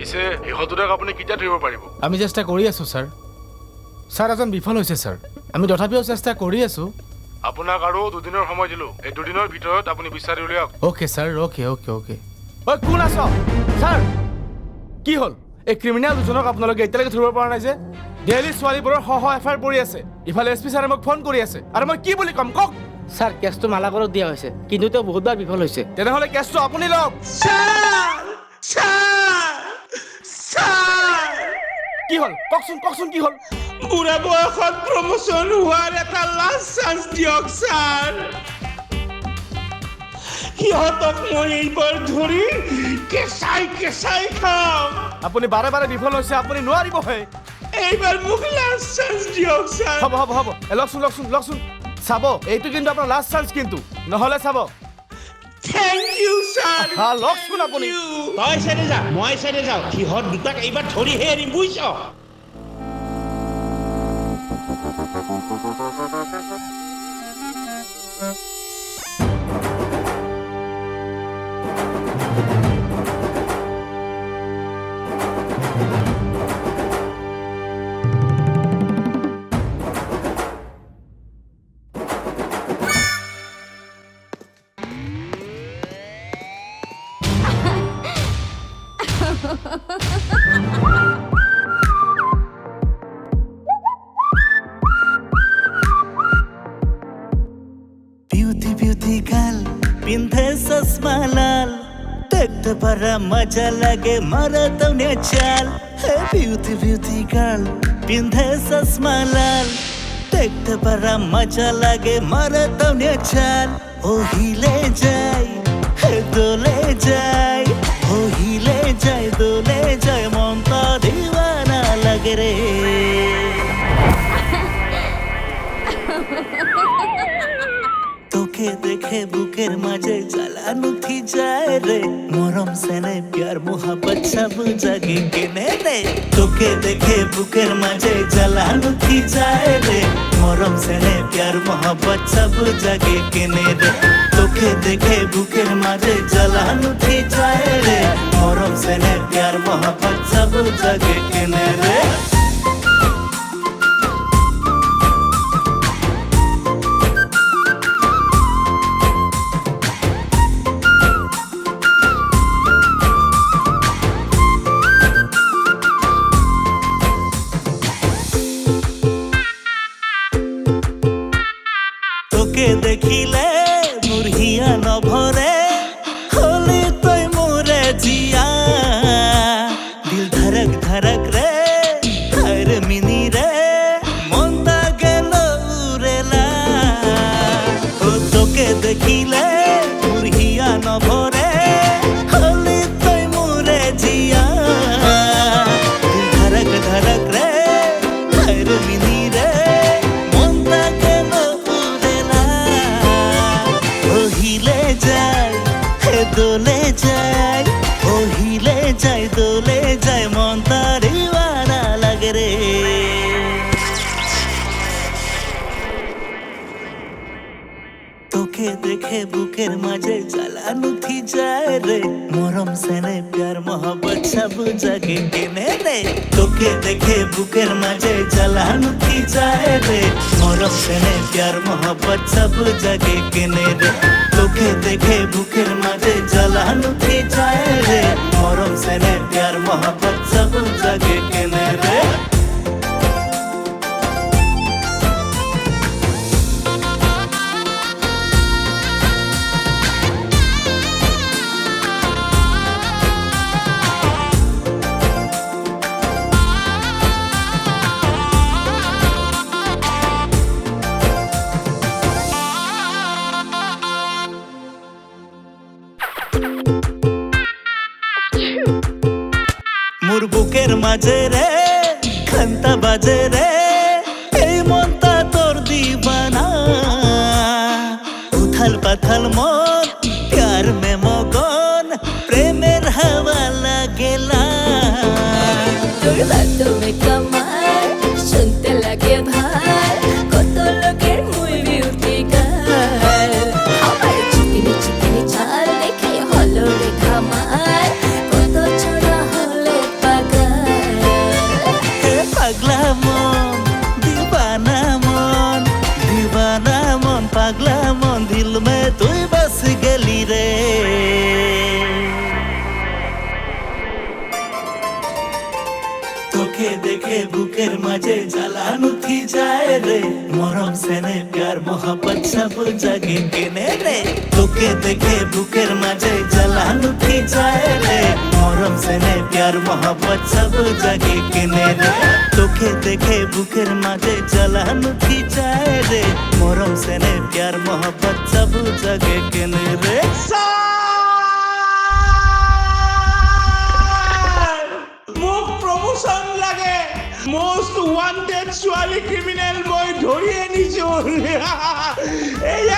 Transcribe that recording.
পিছে সিহঁতক আপুনি কেতিয়া ধৰিব পাৰিব? আমি চেষ্টা কৰি আছোঁ ছাৰ। ছাৰ এজন বিফল হৈছে ছাৰ। আমি তথাপিও চেষ্টা কৰি আছোঁ। আপোনাক আৰু 2 দিনৰ সময় দিলোঁ। এই 2 দিনৰ ভিতৰত আপুনি বিচাৰি উলিয়াওক। Okay sir, okay. ঐ কোন আছ? ছাৰ কি হ'ল? এই ক্ৰিমিনেল দুজনক আপোনালোকে এতিয়ালৈকে ধৰিব পৰা নাই যে? ডেইলি ছোৱালীবোৰৰ এফআইআৰ পৰি আছে। ইফালে এছ পি ছাৰে মোক ফোন কৰি আছে আৰু মই কি বুলি ক'ম কওক? স্যার কেসটো মালাগড়ত দিয়া হৈছে, কিন্তু তেওঁ বহুতবাৰ বিফল হৈছে। তেনেহ'লে কেছটো আপুনি লওক। কি হ'ল কওকচোন কি হ'ল? বুঢ়া বয়সত প্ৰমোচন হোৱাৰ এটা লাষ্ট চান্স দিয়ক ছাৰ। সিহঁতক মই এইবাৰ ধৰি কেঁচাই খাম। আপুনি বাৰে বিফল হৈছে, আপুনি নোৱাৰিবহে। এইবাৰ মোক লাষ্ট চান্স দিয়ক ছাৰ। হ'ব লওকচোন চাব। এইটো কিন্তু আপোনাৰ লাষ্ট চান্স, কিন্তু নহ'লে চাব। Thank you sir. লওকচোন আপুনি। তই চাইডে যা, মই চাইডে যাওঁ। সিহঁত দুটাক এইবাৰ ধৰিহে এৰিম, বুজিছ? বিউটি গাল পিন্ধে চশমা লাল, দেখতে পারা মজা লাগে মারা তৌনে চাল। হে বিউটি গাল পিন্ধে চশমা লাল, দেখতে পারা মজা লাগে মারা তৌনে চাল। ও হিলে যায় হে দোলে যায়, ও হিলে যায় দোলে যায়, মনটা দিওয়ানা লাগে রে। তোকে দেখে বুকের মাঝে জ্বালানো থি যায় রে, মরম সেনে প্যার মোহাব্বত সব জাগে কেনে রে। তোকে দেখে বুকের মাঝে জ্বালানো থি যায় রে, মরম সেনে প্যার মোহাব্বত সব জাগে কেনে রে। তোকে দেখে বুকের মাঝে জ্বালানো থি যায় রে, মরম সেনে প্যার মোহাব্বত সব জাগে কেনে রে। তোকে দেখিলে মোর হিয়া নভরে, হলি তই মোরে জিয়া। দিল ধরক রে হায় রে মিনি রে, মনটা গেল উড়েলা। ও তোকে দেখিলে মোর হিয়া নভরে, হলি তই মোরে জিয়া। দিল ধরক রে হায় রে মিনি রে, মনটা গেল উড়েলা। ও হিলে যায় হে দোলে যায়, ও হিলে যায় দোলে যায়, মন তার দিওয়ানা লাগে রে। তোকে দেখে বুকের মাঝে জ্বালানো থি যায় রে, মরম সেনে প্যার মোহাব্বত সব জাগে কেনে রে। তোকে দেখে বুকের মাঝে জ্বালানো থি যায় রে, মরম সেনে প্যার মোহাব্বত সব জাগে কেনে রে। তোকে দেখে বুকের মাঝে জ্বালানো থি যায় রে, মরম সেনে প্যার মোহাব্বত সব জাগে কেনে রে। মোর বুকের মাঝে রে ঘন্টা বাজে রে, এই মনটা তোর দিবানা। উথাল পাথাল মন প্যার মে মগন, প্রেমের হাওয়া লাগেলা। তুমি কামাল শুনতে লাগে ভাই, কত লোকের মুই বিউটি গাল। আমার চিকিনি চাল দেখে হলো রে খামাল, কত ছড়া হলে পাগলা মন দিল মে তুই বাস গেলি রে তোকে দেখে বুকের মাঝে জ্বালান উঠি যায় রে মরম সেনে প্যার মোহাম্মত সব জাগে কেনে রে তোকে দেখে বুকের মাঝে জ্বালান উঠি যায় রে মরম সেনে প্যার মোহাম্মত সব জাগে কেনে রে তোকে দেখে বুকের মাঝে জ্বালান উঠি যায় রে মরম সেনে প্যার মোহাম্মত সব জাগে কেনে রে মোক প্ৰমোচন লাগে মষ্ট ওৱান্টেড ছোৱালী ক্ৰিমিনেল মই ধৰি আনিছো এই